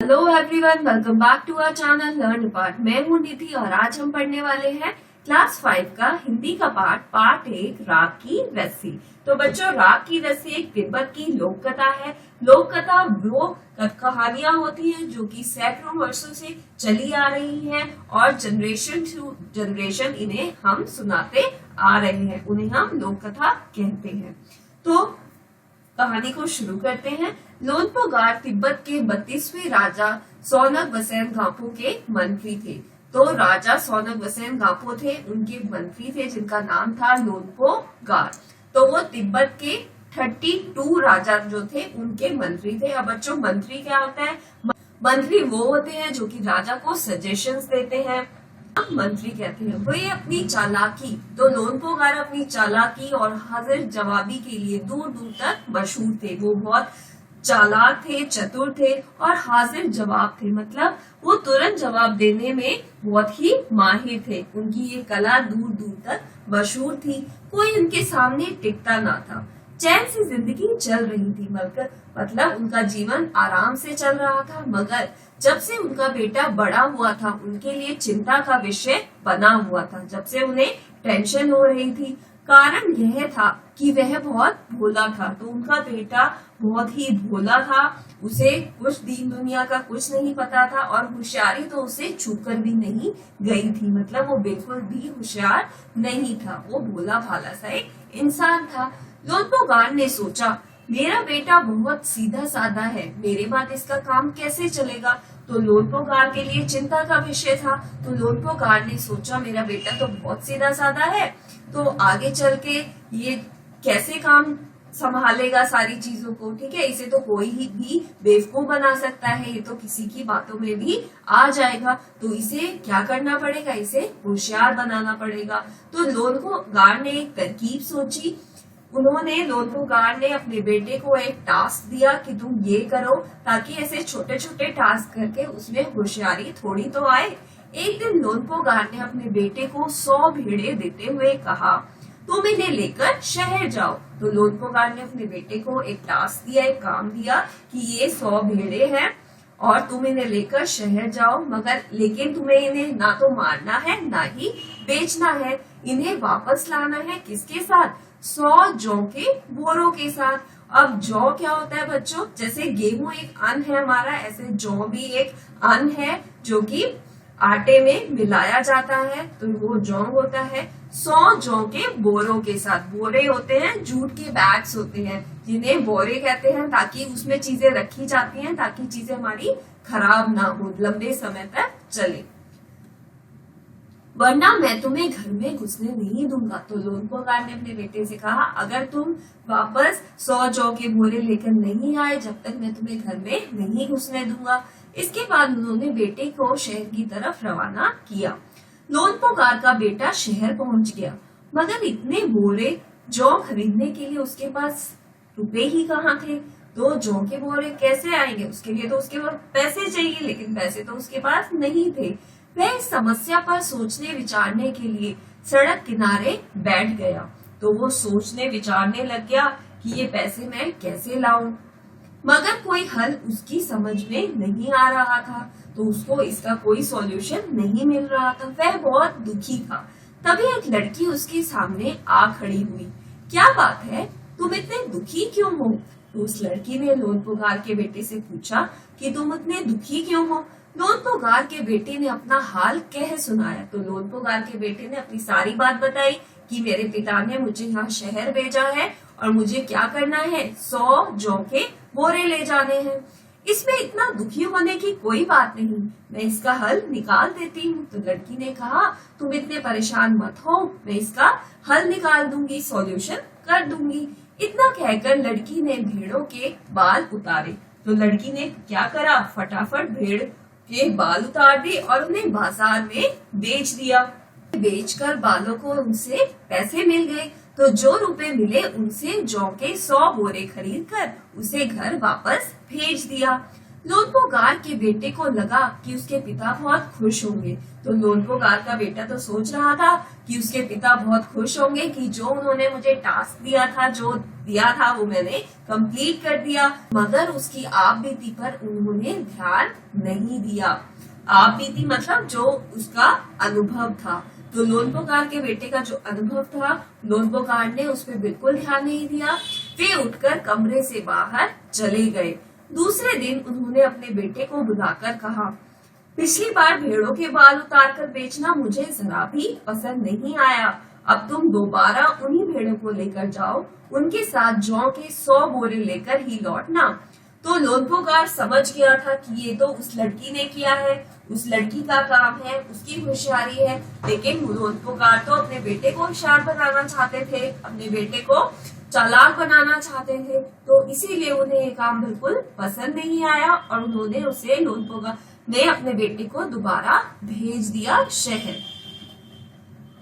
Hello everyone, welcome back to our channel learn part. मैं हूं निधि और आज हम पढ़ने वाले हैं क्लास 5 का हिंदी का पार्ट 1 राग की रस्सी। तो बच्चों, राग की रस्सी एक तिब्बत की लोक कथा है। लोक कथा वो कहानियां होती हैं जो कि सैकड़ों वर्षों से चली आ रही हैं और जनरेशन टू जनरेशन इन्हें हम सुनाते आ रहे हैं, उन्हें हम लोक कथा कहते हैं। तो कहानी को शुरू करते हैं। लोनपो गार तिब्बत के 32वें राजा सोनक वसैन गांपो के मंत्री थे। तो राजा सोनक वसैन गांपो थे, उनके मंत्री थे जिनका नाम था लोनपो गार। तो वो तिब्बत के 32 राजा जो थे उनके मंत्री थे। अब बच्चों, मंत्री क्या होता है? मंत्री वो होते हैं जो कि राजा को सजेशंस देते हैं, मंत्री कहते हैं। वो ये अपनी चालाकी, तो लोनपो गार अपनी चालाकी और हाजिर जवाबी के लिए दूर दूर तक मशहूर थे। वो बहुत चालाक थे, चतुर थे और हाजिर जवाब थे, मतलब वो तुरंत जवाब देने में बहुत ही माहिर थे। उनकी ये कला दूर दूर तक मशहूर थी। कोई उनके सामने टिकता ना था। चैन से जिंदगी चल रही थी, मतलब उनका जीवन आराम से चल रहा था। मगर जब से उनका बेटा बड़ा हुआ था, उनके लिए चिंता का विषय बना हुआ था। जब से उन्हें टेंशन हो रही थी, कारण यह था कि वह बहुत भोला था। तो उनका बेटा बहुत ही भोला था, उसे कुछ दीन दुनिया का कुछ नहीं पता था और होशियारी तो उसे छूकर भी नहीं गई थी। मतलब वो बिल्कुल भी होशियार नहीं था, वो भोला भाला सा एक इंसान था। लोनपो गार ने सोचा, मेरा बेटा बहुत सीधा साधा है, मेरे बाद इसका काम कैसे चलेगा? तो लोनपो गार के लिए चिंता का विषय था। तो लोनपो गार ने सोचा, मेरा बेटा तो बहुत सीधा साधा है, तो आगे चल के ये कैसे काम संभालेगा सारी चीजों को? ठीक है, इसे तो कोई ही भी बेवकूफ बना सकता है, ये तो किसी की बातों में भी आ जाएगा। तो इसे क्या करना पड़ेगा? इसे होशियार बनाना पड़ेगा। तो लोनपो गार ने एक तरकीब सोची। लोनपो गार ने अपने बेटे को एक टास्क दिया कि तुम ये करो, ताकि ऐसे छोटे छोटे टास्क करके उसमें होशियारी थोड़ी तो आए। एक दिन लोनपो गार ने अपने बेटे को 100 भेड़े देते हुए कहा, तुम इन्हें लेकर शहर जाओ। तो लोनपो गार ने अपने बेटे को एक टास्क दिया, एक काम दिया कि ये 100 भेड़े हैं और तुम इन्हें लेकर शहर जाओ, लेकिन तुम्हें इन्हें ना तो मारना है ना ही बेचना है। इन्हें वापस लाना है किसके साथ? 100 जौ के बोरों के साथ। अब जौ क्या होता है बच्चों? जैसे गेहूं एक अन्न है हमारा, ऐसे जौ भी एक अन्न है जो कि आटे में मिलाया जाता है, तो वो जौ होता है। 100 जौ के बोरों के साथ। बोरे होते हैं, जूट के बैग्स होते हैं जिन्हें बोरे कहते हैं, ताकि उसमें चीजें रखी जाती हैं ताकि चीजें हमारी खराब ना हो, लंबे समय तक चले, वरना मैं तुम्हें घर में घुसने नहीं दूंगा। तो लोनपो गार ने अपने बेटे से कहा, अगर तुम वापस 100 जौ के बोरे लेकर नहीं आए, जब तक मैं तुम्हें घर में नहीं घुसने दूंगा। इसके बाद उन्होंने बेटे को शहर की तरफ रवाना किया। लोनपो गार का बेटा शहर पहुंच गया, मगर इतने बोरे जौ खरीदने के लिए उसके पास रुपए ही कहाँ थे? तो जौ के बोरे कैसे आएंगे? उसके लिए तो उसके पास पैसे चाहिए, लेकिन पैसे तो उसके पास नहीं थे। वह इस समस्या पर सोचने विचारने के लिए सड़क किनारे बैठ गया। तो वो सोचने विचारने लग गया कि ये पैसे मैं कैसे लाऊं, मगर कोई हल उसकी समझ में नहीं आ रहा था। तो उसको इसका कोई सॉल्यूशन नहीं मिल रहा था। वह बहुत दुखी था। तभी एक लड़की उसके सामने आ खड़ी हुई। क्या बात है, तुम इतने दुखी क्यों हो? तो उस लड़की ने लोनपो गार के बेटे से पूछा कि तुम इतने दुखी क्यों हो? लोनपो गार के बेटे ने अपना हाल कह सुनाया। तो लोनपो गार के बेटे ने अपनी सारी बात बताई कि मेरे पिता ने मुझे यहाँ शहर भेजा है और मुझे क्या करना है? 100 जौ के बोरे ले जाने हैं। इसमें इतना दुखी होने की कोई बात नहीं, मैं इसका हल निकाल देती हूँ। तो लड़की ने कहा, तुम इतने परेशान मत हो, मैं इसका हल निकाल दूंगी, सॉल्यूशन कर दूंगी। इतना कहकर लड़की ने भेड़ों के बाल उतारे। तो लड़की ने क्या करा? फटाफट भेड़ के बाल उतार दिए और उन्हें बाजार में बेच दिया। बेचकर बालों को उनसे पैसे मिल गए। तो जो रुपए मिले उनसे जौ के 100 बोरे खरीद कर उसे घर वापस भेज दिया। लोनपोगार के बेटे को लगा कि उसके पिता बहुत खुश होंगे। तो लोनपोगार का बेटा तो सोच रहा था कि उसके पिता बहुत खुश होंगे कि जो उन्होंने मुझे टास्क दिया था, जो दिया था वो मैंने कंप्लीट कर दिया। मगर उसकी आप बीती पर उन्होंने ध्यान नहीं दिया। आप बीती मतलब जो उसका अनुभव था। तो लोनपोगार के बेटे का जो अनुभव था, लोनपोगार ने उस पर बिल्कुल ध्यान नहीं दिया। वे उठकर कमरे से बाहर चले गए। दूसरे दिन उन्होंने अपने बेटे को बुलाकर कहा, पिछली बार भेड़ों के बाल उतारकर बेचना मुझे जरा भी पसंद नहीं आया। अब तुम दोबारा उन्हीं भेड़ों को लेकर जाओ, उनके साथ जौ के 100 बोरे लेकर ही लौटना। तो लोनपोगार समझ गया था कि ये तो उस लड़की ने किया है, उस लड़की का काम है, उसकी होशियारी है। लेकिन लोनपोगार तो अपने बेटे को होशियार बनाना चाहते थे, अपने बेटे को चालाक बनाना चाहते थे। तो इसीलिए उन्हें ये काम बिल्कुल पसंद नहीं आया और उन्होंने उसे लोनपोगार ने अपने बेटे को दोबारा भेज दिया शहर।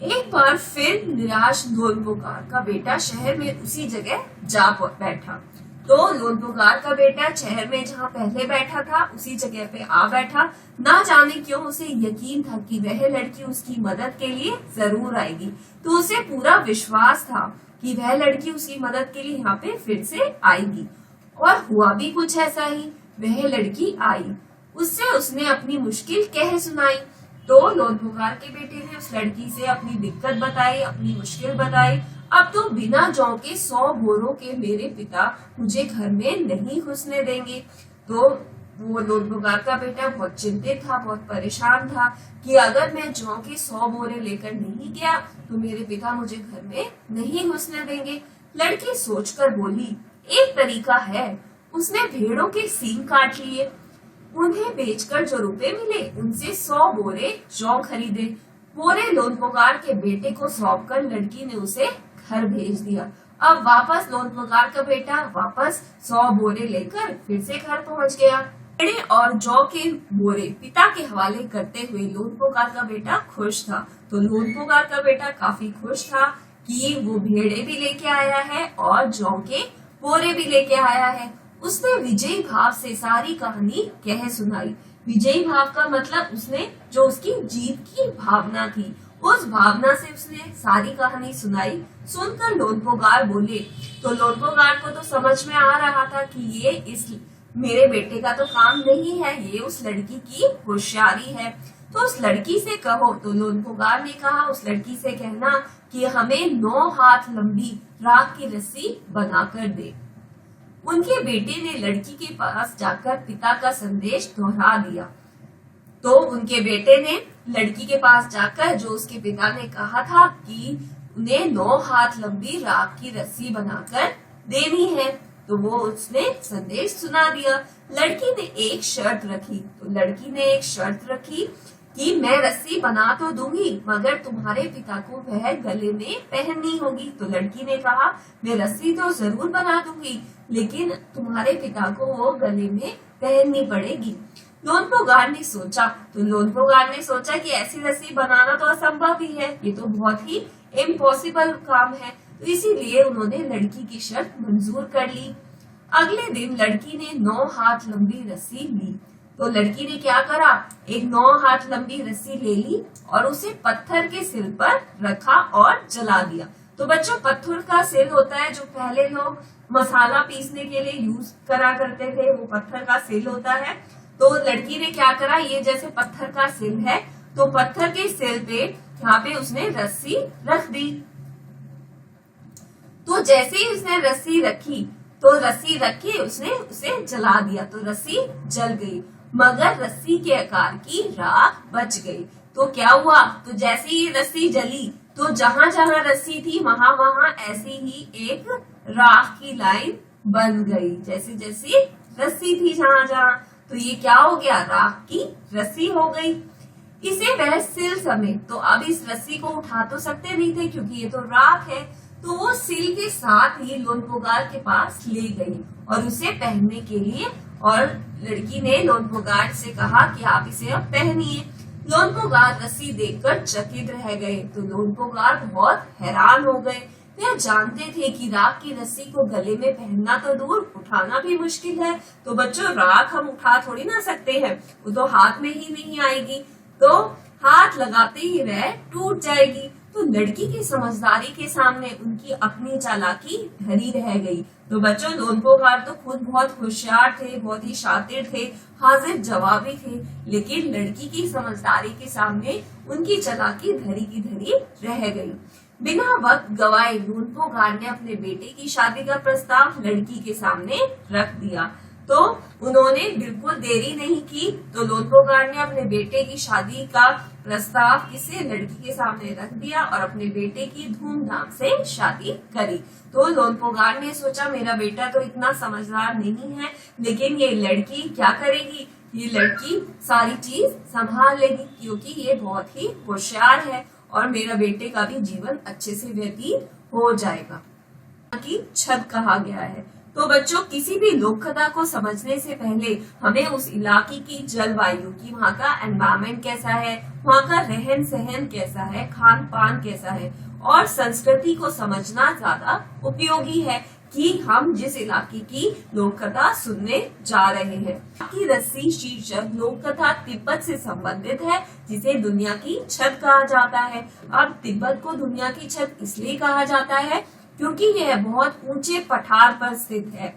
एक बार फिर निराश लोनपोगार का बेटा शहर में उसी जगह जा बैठा। तो लोनपोगार का बेटा शहर में जहाँ पहले बैठा था उसी जगह पे आ बैठा। ना जाने क्यों उसे यकीन था कि वह लड़की उसकी मदद के लिए जरूर आएगी। तो उसे पूरा विश्वास था कि वह लड़की उसकी मदद के लिए यहाँ पे फिर से आएगी। और हुआ भी कुछ ऐसा ही, वह लड़की आई। उससे उसने अपनी मुश्किल कह सुनाई। तो लोनपोगार के बेटे ने उस लड़की से अपनी दिक्कत बताई, अपनी मुश्किल बताई। अब तो बिना जौ के 100 बोरों के मेरे पिता मुझे घर में नहीं घुसने देंगे। तो वो लोनपोगार का बेटा बहुत चिंतित था, बहुत परेशान था कि अगर मैं जौ के 100 बोरे लेकर नहीं गया तो मेरे पिता मुझे घर में नहीं घुसने देंगे। लड़की सोचकर बोली, एक तरीका है। उसने भेड़ों के सींग काट लिए, उन्हें बेचकर जो रुपए मिले उनसे 100 बोरे जौ खरीदे। बोरे लोनपोगार के बेटे को सौंपकर लड़की ने उसे घर भेज दिया। अब वापस लोनपोगार का बेटा वापस 100 बोरे लेकर फिर से घर पहुंच गया। भेड़े और जौ के बोरे पिता के हवाले करते हुए लोनपोगार का बेटा खुश था। तो लोनपोगार का बेटा काफी खुश था कि वो भेड़े भी लेके आया है और जौ के बोरे भी लेके आया है। उसने विजयी भाव से सारी कहानी कह सुनाई। विजयी भाव का मतलब उसने जो उसकी जीत की भावना थी, उस भावना से उसने सारी कहानी सुनाई। सुनकर लोनपोगार बोले। तो लोनपोगार को तो समझ में आ रहा था कि ये इस मेरे बेटे का तो काम नहीं है, ये उस लड़की की होशियारी है। तो उस लड़की से कहो। तो लोनपोगार ने कहा, उस लड़की से कहना कि हमें 9 हाथ लंबी राख की रस्सी बनाकर दे। उनके बेटे ने लड़की के पास जाकर पिता का संदेश दोहरा दिया। तो उनके बेटे ने लड़की के पास जाकर जो उसके पिता ने कहा था कि उन्हें 9 हाथ लंबी राख की रस्सी बनाकर देनी है, तो वो उसने संदेश सुना दिया। लड़की ने एक शर्त रखी। तो लड़की ने एक शर्त रखी कि मैं रस्सी बना तो दूंगी मगर तुम्हारे पिता को वह गले में पहननी होगी। तो लड़की ने कहा, मैं रस्सी तो जरूर बना दूंगी लेकिन तुम्हारे पिता को वो गले में पहननी पड़ेगी। लोनपोगार ने सोचा। तो लोनपोगार ने सोचा कि ऐसी रस्सी बनाना तो असंभव ही है, ये तो बहुत ही इम्पॉसिबल काम है। तो इसीलिए उन्होंने लड़की की शर्त मंजूर कर ली। अगले दिन लड़की ने 9 हाथ लंबी रस्सी ली। तो लड़की ने क्या करा, एक 9 हाथ लंबी रस्सी ले ली और उसे पत्थर के सिल पर रखा और जला दिया। तो बच्चों, पत्थर का सिल होता है जो पहले लोग मसाला पीसने के लिए यूज करा करते थे, वो पत्थर का सिल होता है। तो लड़की ने क्या करा, ये जैसे पत्थर का सिल है तो पत्थर के सिल पे यहाँ पे उसने रस्सी रख दी। तो जैसे ही उसने रस्सी रखी तो रस्सी रख के उसने उसे जला दिया। तो रस्सी जल गई मगर रस्सी के आकार की राख बच गई। तो क्या हुआ, तो जैसे ही रस्सी जली तो जहां जहां रस्सी थी वहां वहां ऐसी ही एक राख की लाइन बन गई। जैसे जैसे रस्सी थी जहां जहां, तो ये क्या हो गया, राख की रस्सी हो गई। इसे वह सिल समेत, तो अब इस रस्सी को उठा तो सकते नहीं थे क्योंकि ये तो राख है। तो वो सिल के साथ ही लोनपोगार के पास ले गई और उसे पहनने के लिए, और लड़की ने लोनपोगार से कहा कि आप इसे अब पहनिए। लोनपोगार रस्सी देखकर चकित रह गए। तो लोनपोगार बहुत हैरान हो गए वह जानते थे कि राख की रस्सी को गले में पहनना तो दूर, उठाना भी मुश्किल है। तो बच्चों राख हम उठा थोड़ी ना सकते हैं, वो तो हाथ में ही नहीं आएगी, तो हाथ लगाते ही वह टूट जाएगी। तो लड़की की समझदारी के सामने उनकी अपनी चालाकी धरी रह गई। तो बच्चों लोनपोगार तो खुद बहुत होशियार थे, बहुत ही शातिर थे, हाजिर जवाबी थे, लेकिन लड़की की समझदारी के सामने उनकी चालाकी धरी की धरी रह गई। बिना वक्त गवाए लोनपोगार ने अपने बेटे की शादी का प्रस्ताव लड़की के सामने रख दिया। तो उन्होंने बिल्कुल देरी नहीं की, तो लोनपोगार ने अपने बेटे की शादी का प्रस्ताव किसी लड़की के सामने रख दिया और अपने बेटे की धूमधाम से शादी करी। तो लोनपोगार ने सोचा मेरा बेटा तो इतना समझदार नहीं है, लेकिन ये लड़की क्या करेगी, ये लड़की सारी चीज संभाल लेगी, क्योंकि ये बहुत ही होशियार है और मेरा बेटे का भी जीवन अच्छे से व्यतीत हो जाएगा। की छत कहा गया है। तो बच्चों किसी भी लोक कथा को समझने से पहले हमें उस इलाके की जलवायु की, वहाँ का एनवायरमेंट कैसा है, वहाँ का रहन सहन कैसा है, खान पान कैसा है और संस्कृति को समझना ज्यादा उपयोगी है कि हम जिस इलाके की लोक कथा सुनने जा रहे हैं। की रस्सी शीर्षक लोक कथा तिब्बत से संबंधित है, जिसे दुनिया की छत कहा जाता है। अब तिब्बत को दुनिया की छत इसलिए कहा जाता है क्योंकि यह बहुत ऊंचे पठार पर स्थित है।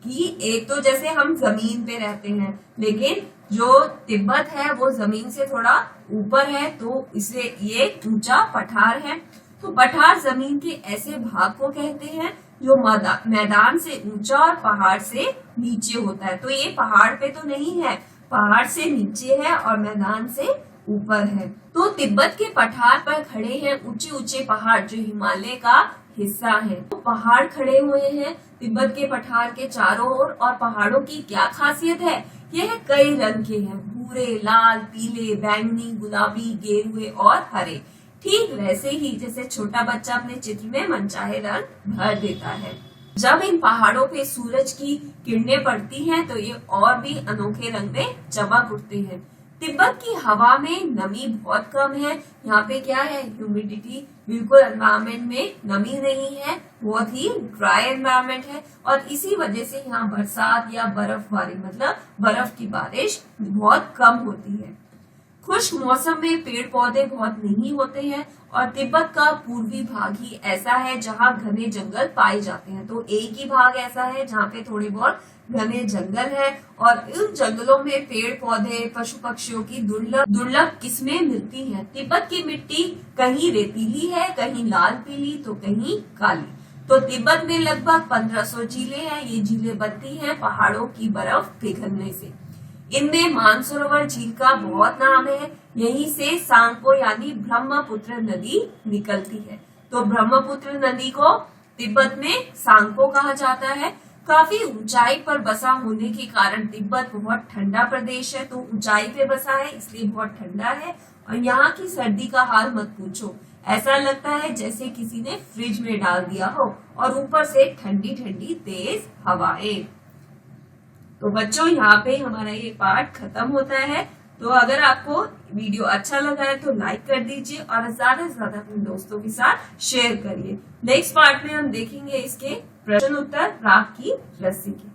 कि एक तो जैसे हम जमीन पे रहते हैं, लेकिन जो तिब्बत है वो जमीन से थोड़ा ऊपर है, तो इसे ये ऊंचा पठार है। तो पठार जमीन के ऐसे भाग को कहते हैं जो मैदान से ऊंचा और पहाड़ से नीचे होता है। तो ये पहाड़ पे तो नहीं है, पहाड़ से नीचे है और मैदान से ऊपर है। तो तिब्बत के पठार पर खड़े हैं ऊंचे ऊंचे पहाड़ जो हिमालय का हिस्सा है। तो पहाड़ खड़े हुए हैं तिब्बत के पठार के चारों ओर, और पहाड़ों की क्या खासियत है, यह कई रंग के हैं, भूरे, लाल, पीले, बैंगनी, गुलाबी, गेरुए और हरे। ठीक वैसे ही जैसे छोटा बच्चा अपने चित्र में मनचाहे रंग भर देता है। जब इन पहाड़ों पे सूरज की किरणें पड़ती हैं तो ये और भी अनोखे रंग में चमक उठते हैं। तिब्बत की हवा में नमी बहुत कम है, यहाँ पे क्या है, ह्यूमिडिटी, बिल्कुल एनवायरमेंट में नमी नहीं है, बहुत ही ड्राई एनवायरमेंट है, और इसी वजह से यहाँ बरसात या बर्फबारी मतलब बर्फ की बारिश बहुत कम होती है। खुश्क मौसम में पेड़ पौधे बहुत नहीं होते हैं, और तिब्बत का पूर्वी भाग ही ऐसा है जहाँ घने जंगल पाए जाते हैं। तो एक ही भाग ऐसा है जहाँ पे थोड़े बहुत घने जंगल है, और इन जंगलों में पेड़ पौधे, पशु पक्षियों की दुर्लभ किस्में मिलती हैं। तिब्बत की मिट्टी कहीं रेतीली है, कहीं लाल पीली तो कहीं काली। तो तिब्बत में लगभग 1500 झीलें हैं। ये झीलें बनती हैं पहाड़ों की बर्फ पिघलने से। इनमें मानसरोवर झील का बहुत नाम है, यहीं से सांगपो यानी ब्रह्मपुत्र नदी निकलती है। तो ब्रह्मपुत्र नदी को तिब्बत में सांगपो कहा जाता है। काफी ऊंचाई पर बसा होने के कारण तिब्बत बहुत ठंडा प्रदेश है। तो ऊंचाई पे बसा है इसलिए बहुत ठंडा है, और यहाँ की सर्दी का हाल मत पूछो, ऐसा लगता है जैसे किसी ने फ्रिज में डाल दिया हो, और ऊपर से ठंडी ठंडी तेज हवाएं। तो बच्चों यहाँ पे हमारा ये पार्ट खत्म होता है। तो अगर आपको वीडियो अच्छा लगा है तो लाइक कर दीजिए और ज्यादा से ज्यादा अपने दोस्तों के साथ शेयर करिए। नेक्स्ट पार्ट में हम देखेंगे इसके प्रश्न उत्तर राख की रस्सी के।